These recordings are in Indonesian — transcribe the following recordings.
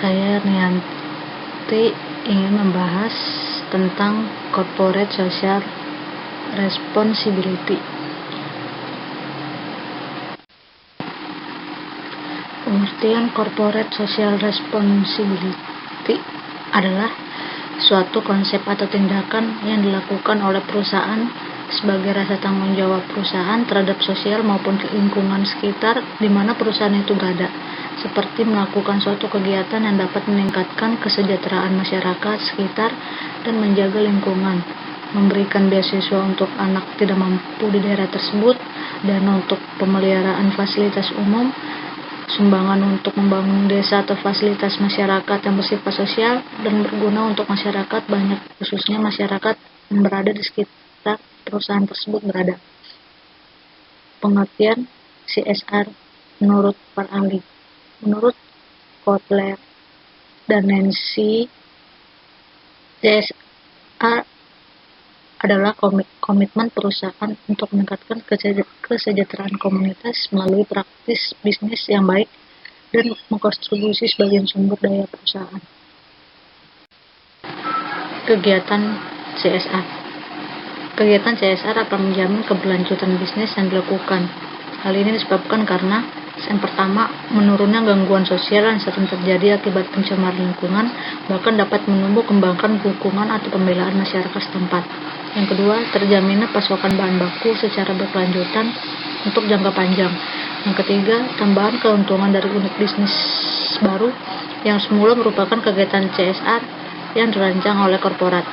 Saya Nianti ingin membahas tentang Corporate Social Responsibility. Pengertian Corporate Social Responsibility adalah suatu konsep atau tindakan yang dilakukan oleh perusahaan sebagai rasa tanggung jawab perusahaan terhadap sosial maupun lingkungan sekitar di mana perusahaan itu berada, seperti melakukan suatu kegiatan yang dapat meningkatkan kesejahteraan masyarakat sekitar dan menjaga lingkungan, memberikan beasiswa untuk anak tidak mampu di daerah tersebut, dana untuk pemeliharaan fasilitas umum, sumbangan untuk membangun desa atau fasilitas masyarakat yang bersifat sosial dan berguna untuk masyarakat banyak, khususnya masyarakat yang berada di sekitar perusahaan tersebut berada. Pengertian CSR menurut para ahli. Menurut Kotler dan Nancy, CSR adalah komitmen perusahaan untuk meningkatkan kesejahteraan komunitas melalui praktis bisnis yang baik dan mengkontribusi sebagian sumber daya perusahaan. Kegiatan CSR. Kegiatan CSR akan menjamin keberlanjutan bisnis yang dilakukan. Hal ini disebabkan karena yang pertama, menurunnya gangguan sosial yang sering terjadi akibat pencemaran lingkungan, bahkan dapat menumbuh kembangkan dukungan atau pembelaan masyarakat setempat. Yang kedua, terjaminnya pasokan bahan baku secara berkelanjutan untuk jangka panjang. Yang ketiga, tambahan keuntungan dari unit bisnis baru yang semula merupakan kegiatan CSR yang dirancang oleh korporat.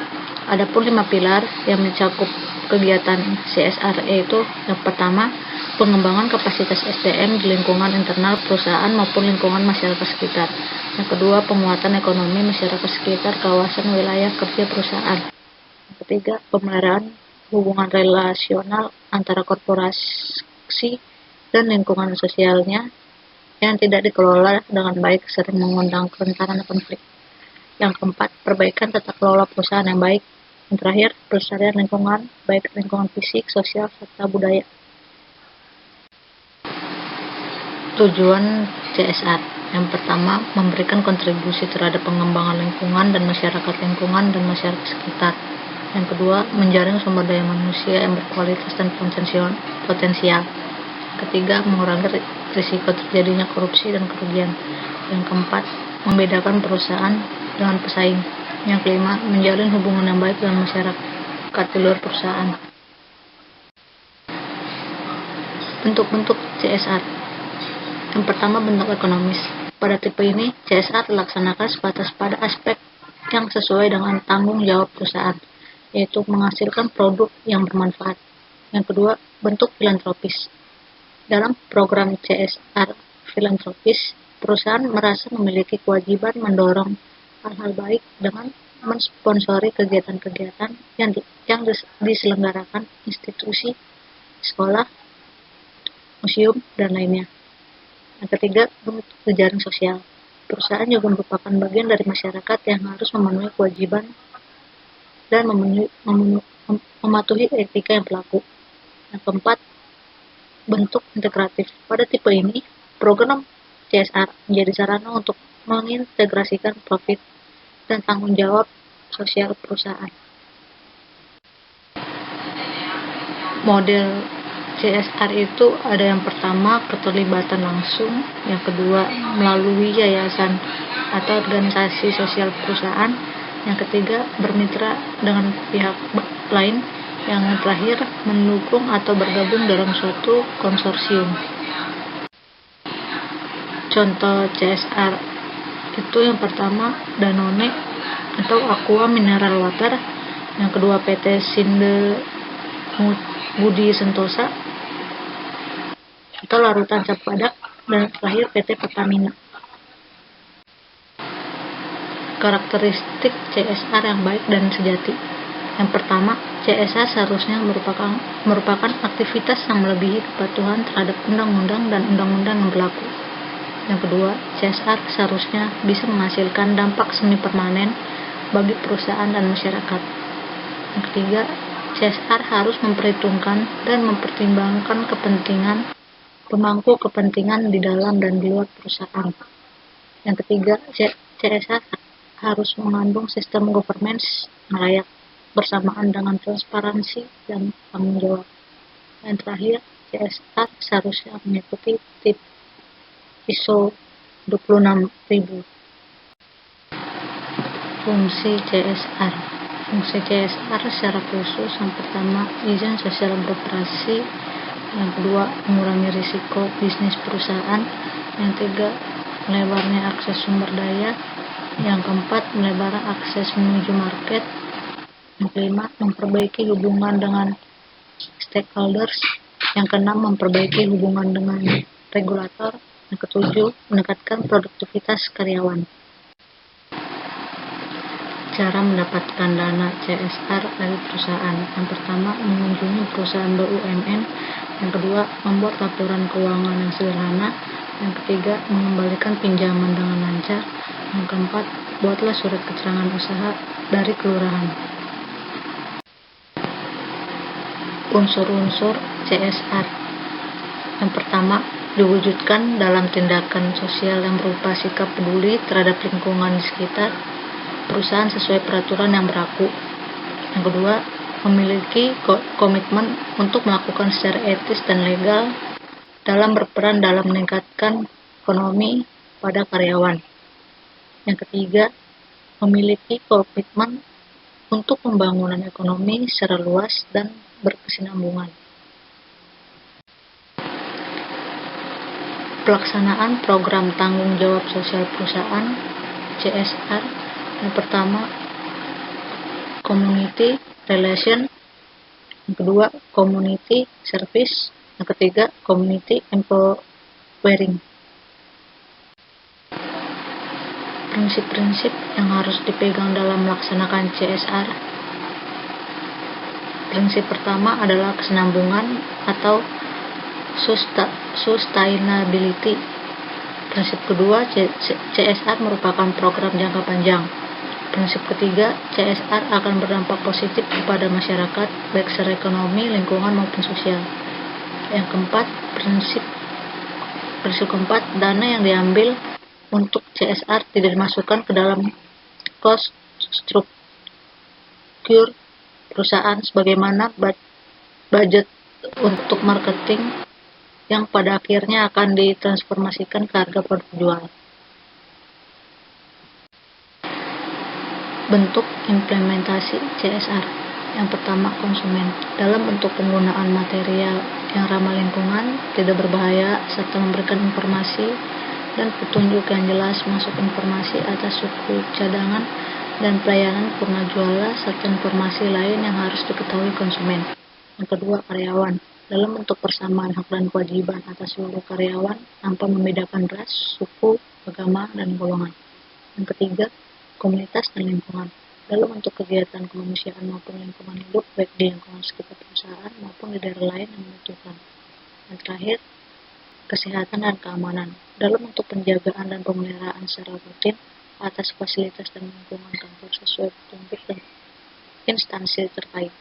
Adapun 5 pilar yang mencakup kegiatan CSR yaitu yang pertama, pengembangan kapasitas SDM di lingkungan internal perusahaan maupun lingkungan masyarakat sekitar. Yang kedua, penguatan ekonomi masyarakat sekitar kawasan wilayah kerja perusahaan. Yang ketiga, pemeliharaan hubungan relasional antara korporasi dan lingkungan sosialnya yang tidak dikelola dengan baik sering mengundang kerentanan konflik. Yang keempat, perbaikan tata kelola perusahaan yang baik. Yang terakhir, pelestarian lingkungan, baik lingkungan fisik, sosial, serta budaya. Tujuan CSR. Yang pertama, memberikan kontribusi terhadap pengembangan lingkungan dan masyarakat lingkungan dan masyarakat sekitar. Yang kedua, menjaring sumber daya manusia yang berkualitas dan potensial. Ketiga, mengurangi risiko terjadinya korupsi dan kerugian. Yang keempat, membedakan perusahaan dengan pesaing. Yang kelima, menjalin hubungan yang baik dengan masyarakat di luar perusahaan. Bentuk-bentuk CSR. Yang pertama, bentuk ekonomis. Pada tipe ini, CSR dilaksanakan sebatas pada aspek yang sesuai dengan tanggung jawab perusahaan, yaitu menghasilkan produk yang bermanfaat. Yang kedua, bentuk filantropis. Dalam program CSR filantropis, perusahaan merasa memiliki kewajiban mendorong hal-hal baik dengan mensponsori kegiatan-kegiatan yang diselenggarakan institusi, sekolah, museum, dan lainnya. Yang ketiga, bentuk jejaring sosial. Perusahaan juga merupakan bagian dari masyarakat yang harus memenuhi kewajiban dan mematuhi etika yang berlaku. Yang keempat, bentuk integratif. Pada tipe ini, program CSR menjadi sarana untuk mengintegrasikan profit dan tanggung jawab sosial perusahaan. Model CSR itu ada yang pertama, keterlibatan langsung, yang kedua, melalui yayasan atau organisasi sosial perusahaan, yang ketiga, bermitra dengan pihak lain, yang terakhir, mendukung atau bergabung dalam suatu konsorsium. Contoh CSR itu yang pertama, Danone atau Aqua Mineral Water, yang kedua PT Sinde Budi Sentosa atau Larutan Sapadak, dan terakhir PT Pertamina. Karakteristik CSR yang baik dan sejati. Yang pertama, CSR seharusnya merupakan aktivitas yang melebihi kepatuhan terhadap undang-undang dan undang-undang yang berlaku. Yang kedua, CSR seharusnya bisa menghasilkan dampak semi permanen bagi perusahaan dan masyarakat. Yang ketiga, CSR harus memperhitungkan dan mempertimbangkan kepentingan pemangku kepentingan di dalam dan di luar perusahaan. Yang ketiga, CSR harus mengandung sistem governance yang layak bersamaan dengan transparansi dan tanggung jawab. Yang terakhir, CSR seharusnya mengikuti tip ISO 26000. Fungsi CSR. Fungsi CSR secara khusus, yang pertama, izin sosial beroperasi, yang kedua, mengurangi risiko bisnis perusahaan, yang ketiga, melebarnya akses sumber daya, yang keempat, melebarnya akses menuju market, yang kelima, memperbaiki hubungan dengan stakeholders, yang keenam, memperbaiki hubungan dengan regulator, yang ketujuh, meningkatkan produktivitas karyawan. Cara mendapatkan dana CSR dari perusahaan. Yang pertama, mengunjungi perusahaan BUMN. Yang kedua, membuat laporan keuangan yang sederhana. Yang ketiga, mengembalikan pinjaman dengan lancar. Yang keempat, buatlah surat keterangan usaha dari kelurahan. Unsur-unsur CSR. Yang pertama, diwujudkan dalam tindakan sosial yang berupa sikap peduli terhadap lingkungan di sekitar perusahaan sesuai peraturan yang berlaku. Yang kedua, memiliki komitmen untuk melakukan secara etis dan legal dalam berperan dalam meningkatkan ekonomi pada karyawan. Yang ketiga, memiliki komitmen untuk pembangunan ekonomi secara luas dan berkesinambungan. Pelaksanaan program tanggung jawab sosial perusahaan CSR. Yang pertama, community relation. Yang kedua, community service. Yang ketiga, community empowering. Prinsip-prinsip yang harus dipegang dalam melaksanakan CSR. Prinsip pertama adalah kesinambungan atau sustainability. Prinsip kedua, CSR merupakan program jangka panjang. Prinsip ketiga, CSR akan berdampak positif kepada masyarakat, baik secara ekonomi, lingkungan, maupun sosial. Yang keempat, prinsip keempat, dana yang diambil untuk CSR tidak dimasukkan ke dalam cost structure perusahaan sebagaimana budget untuk marketing yang pada akhirnya akan ditransformasikan ke harga produk jual. Bentuk implementasi CSR. Yang pertama, konsumen. Dalam bentuk penggunaan material yang ramah lingkungan, tidak berbahaya, serta memberikan informasi dan petunjuk yang jelas masuk informasi atas suku cadangan dan pelayanan purna juala, serta informasi lain yang harus diketahui konsumen. Yang kedua, karyawan. Dalam bentuk persamaan hak dan kewajiban atas seluruh karyawan tanpa membedakan ras, suku, agama, dan golongan. Yang ketiga, komunitas dan lingkungan. Dalam bentuk kegiatan kemanusiaan maupun lingkungan hidup, baik di lingkungan sekitar perusahaan maupun di daerah lain yang membutuhkan. Yang terakhir, kesehatan dan keamanan. Dalam bentuk penjagaan dan pemeliharaan secara rutin atas fasilitas dan lingkungan kantor sesuai petunjuk dan instansi terkait.